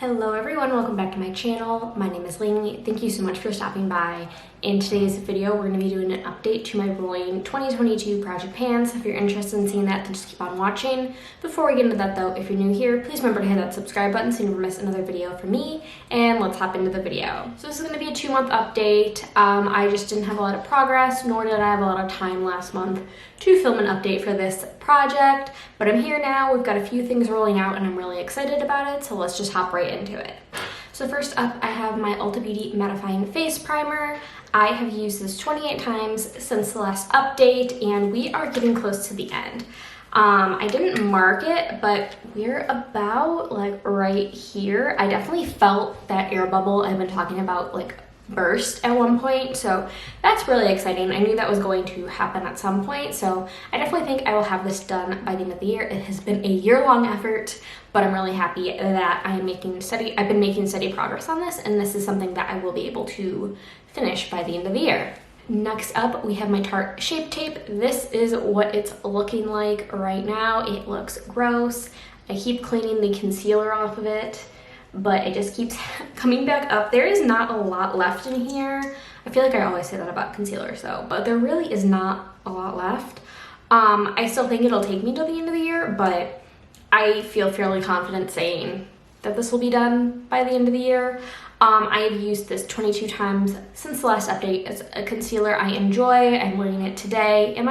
Hello everyone, welcome back to my channel. My name is Lainey. Thank you so much for stopping by. In today's video, we're going to be doing an update to my rolling 2022 project pans. If you're interested in seeing that, then just keep on watching. Before we get into that though, if you're new here, please remember to hit that subscribe button so you never miss another video from me. And let's hop into the video. So this is going to be a 2-month update. I just didn't have a lot of progress, nor did I have a lot of time last month to film an update for this project. But I'm here now, we've got a few things rolling out and I'm really excited about it. So let's just hop right into it. So first up, I have my Ulta Beauty Mattifying Face Primer. I have used this 28 times since the last update, and we are getting close to the end. I didn't mark it, but we're about like right here. I definitely felt that air bubble I've been talking about like burst at one point, so that's really exciting. I knew that was going to happen at some point, so I definitely think I will have this done by the end of the year. It has been a year-long effort, but I'm really happy that I've been making steady progress on this, and this is something that I will be able to finish by the end of the year. Next up, we have my Tarte Shape Tape. This is what it's looking like right now. It looks gross. I keep cleaning the concealer off of it, but it just keeps coming back up. There is not a lot left in here. I feel like I always say that about concealer, but there really is not a lot left. I still think it'll take me till the end of the year, but I feel fairly confident saying that this will be done by the end of the year. I have used this 22 times since the last update. It's a concealer I enjoy. I'm wearing it today. I'm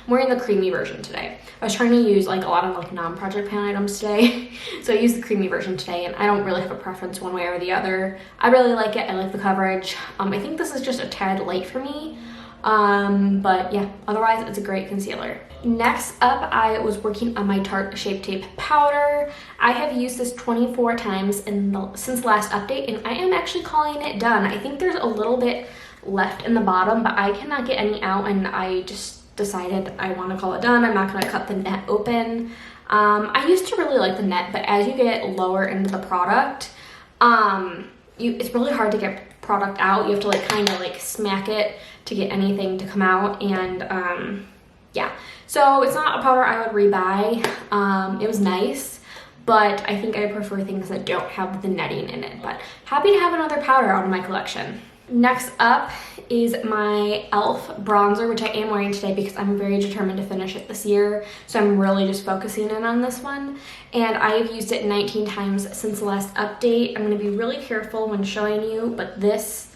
wearing the creamy version today. I was trying to use like a lot of like non-project pan items today. So I used the creamy version today, and I don't really have a preference one way or the other. I really like it. I like the coverage. I think this is just a tad light for me. But yeah, otherwise it's a great concealer. Next up, I was working on my Tarte Shape Tape powder. I have used this 24 times since the last update, and I am actually calling it done. I think there's a little bit left in the bottom, but I cannot get any out, and I just decided I want to call it done. I'm not going to cut the net open. I used to really like the net, but as you get lower into the product, it's really hard to get product out. You have to like kind of like smack it to get anything to come out, and yeah, so it's not a powder I would rebuy. It was nice, but I think I prefer things that don't have the netting in it, but happy to have another powder out of my collection. Next up is my e.l.f. bronzer, which I am wearing today because I'm very determined to finish it this year, so I'm really just focusing in on this one, and I have used it 19 times since the last update. I'm going to be really careful when showing you, but this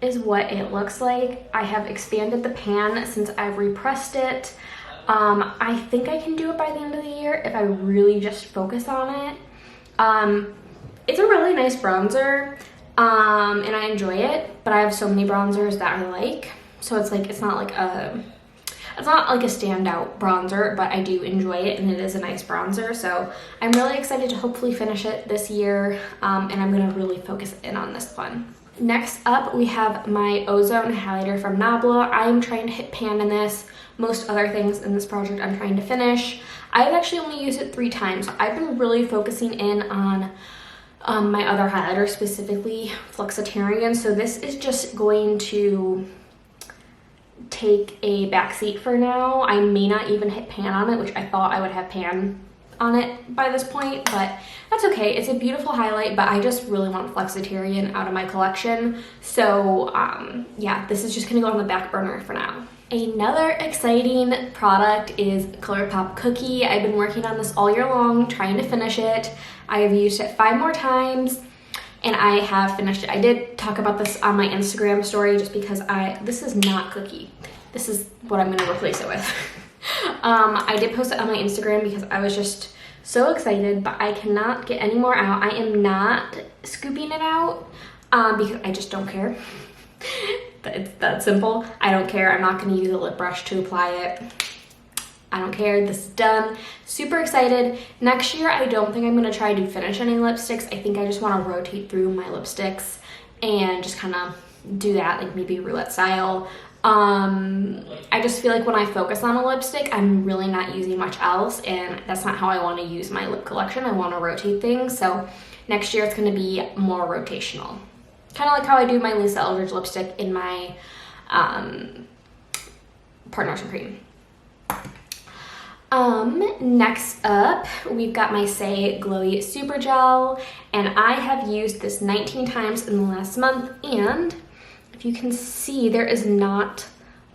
is what it looks like. I have expanded the pan since I've repressed it. I think I can do it by the end of the year if I really just focus on it. It's a really nice bronzer, and I enjoy it, but I have so many bronzers that I like, so it's not like a standout bronzer, but I do enjoy it, and it is a nice bronzer, so I'm really excited to hopefully finish it this year, and I'm gonna really focus in on this one. Next up, we have my Ozone highlighter from Nabla. I am trying to hit pan in this. Most other things in this project I'm trying to finish. I've actually only used it 3 times. I've been really focusing in on my other highlighter, specifically Flexitarian. So this is just going to take a backseat for now. I may not even hit pan on it, which I thought I would have pan on it by this point, but that's okay. It's a beautiful highlight, but I just really want Flexitarian out of my collection. So yeah, this is just gonna go on the back burner for now. Another exciting product is ColourPop Cookie. I've been working on this all year long, trying to finish it. I have used it 5 more times, and I have finished it. I did talk about this on my Instagram story just because this is not Cookie. This is what I'm gonna replace it with. I did post it on my Instagram because I was just so excited, but I cannot get any more out. I am not scooping it out because I just don't care. It's that simple. I don't care. I'm not going to use a lip brush to apply it. I don't care. This is done. Super excited. Next year, I don't think I'm going to try to finish any lipsticks. I think I just want to rotate through my lipsticks and just kind of do that, like maybe roulette style. I just feel like when I focus on a lipstick, I'm really not using much else, and that's not how I want to use my lip collection. I want to rotate things, so next year it's going to be more rotational. Kind of like how I do my Lisa Eldridge lipstick in my Partner Supreme. Next up, we've got my Saie Glowy Super Gel, and I have used this 19 times in the last month, and if you can see, there is not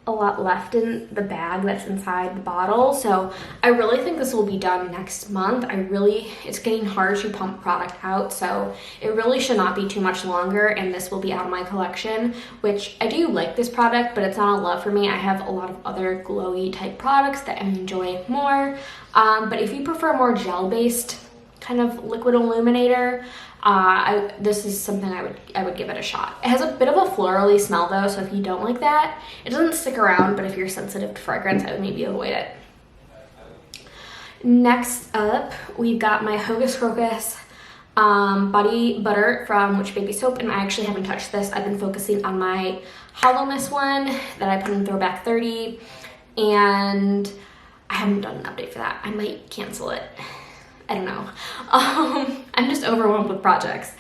a lot left in the bag that's inside the bottle, so I really think this will be done next month. It's getting hard to pump product out, so it really should not be too much longer, and this will be out of my collection, which I do like this product, but it's not a love for me. I have a lot of other glowy type products that I enjoy more, but if you prefer more gel-based kind of liquid illuminator, this is something I would give it a shot. It has a bit of a florally smell though, so if you don't like that, it doesn't stick around, but if you're sensitive to fragrance, I would maybe avoid it. Next up, we've got my Hocus Crocus body butter from Witch Baby Soap, and I actually haven't touched this. I've been focusing on my Hollowness one that I put in Throwback 30, and I haven't done an update for that. I might cancel it. I don't know. I'm just overwhelmed with projects.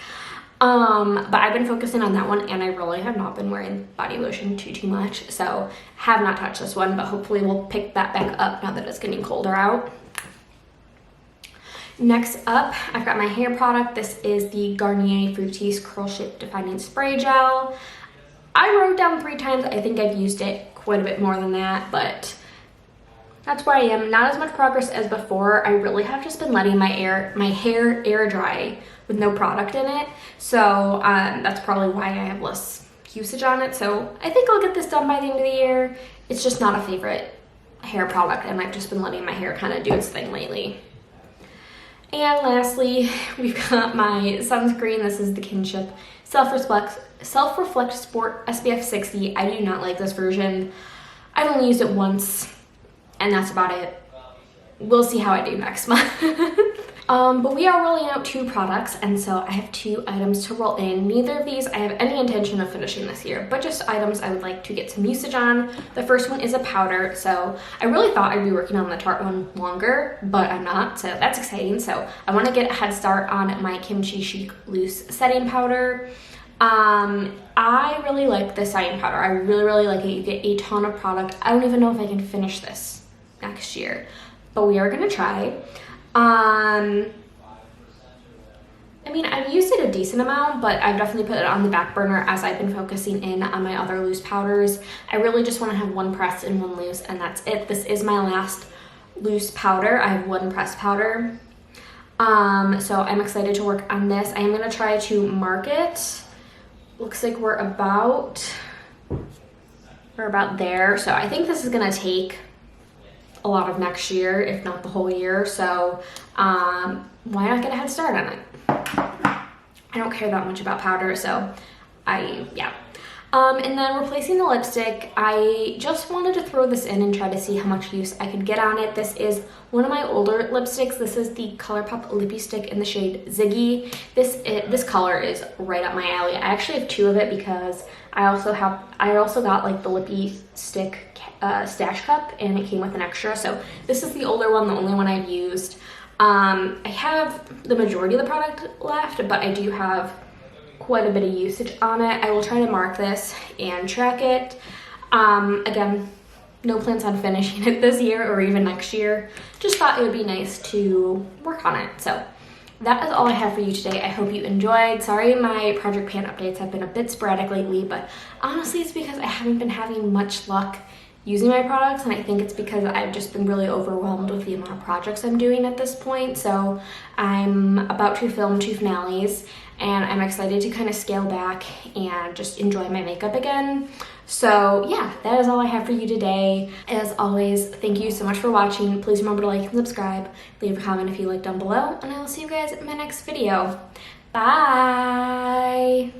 But I've been focusing on that one, and I really have not been wearing body lotion too much, so have not touched this one, but hopefully we'll pick that back up now that it's getting colder out. Next up, I've got my hair product. This is the Garnier Fructis Curl Shape Defining Spray Gel. I wrote down 3 times. I think I've used it quite a bit more than that, but that's where I am. Not as much progress as before. I really have just been letting my hair air dry with no product in it. So that's probably why I have less usage on it. So I think I'll get this done by the end of the year. It's just not a favorite hair product, and I've just been letting my hair kind of do its thing lately. And lastly, we've got my sunscreen. This is the Kinship Self-Reflect Sport SPF 60. I do not like this version. I've only used it once, and that's about it. We'll see how I do next month. But we are rolling out 2 products, and so I have 2 items to roll in. Neither of these I have any intention of finishing this year, but just items I would like to get some usage on. The first one is a powder, so I really thought I'd be working on the Tarte one longer, but I'm not, so that's exciting. So I want to get a head start on my Kimchi Chic Loose Setting Powder. I really like this setting powder. I really like it. You get a ton of product. I don't even know if I can finish this next year, but we are gonna try. I mean, I've used it a decent amount, but I've definitely put it on the back burner as I've been focusing in on my other loose powders. I really just want to have 1 pressed and 1 loose, and that's it. This is my last loose powder. I have 1 pressed powder. So I'm excited to work on this. I am going to try to mark it. Looks like we're about there. So I think this is going to take a lot of next year, if not the whole year. So why not get a head start on it? I don't care that much about powder, so yeah. And then replacing the lipstick, I just wanted to throw this in and try to see how much use I could get on it. This is one of my older lipsticks. This is the ColourPop Lippie Stick in the shade Ziggy. This color is right up my alley. I actually have 2 of it because I also got like the Lippie Stick stash cup, and it came with an extra. So this is the older one, the only one I've used. I have the majority of the product left, but I do have quite a bit of usage on it. I will try to mark this and track it. Again, no plans on finishing it this year or even next year. Just thought it would be nice to work on it. So that is all I have for you today. I hope you enjoyed. Sorry my Project Pan updates have been a bit sporadic lately, but honestly it's because I haven't been having much luck using my products, and I think it's because I've just been really overwhelmed with the amount of projects I'm doing at this point. So I'm about to film 2 finales, and I'm excited to kind of scale back and just enjoy my makeup again. So yeah, that is all I have for you today. As always, thank you so much for watching. Please remember to like and subscribe. Leave a comment if you like down below, and I will see you guys in my next video. Bye!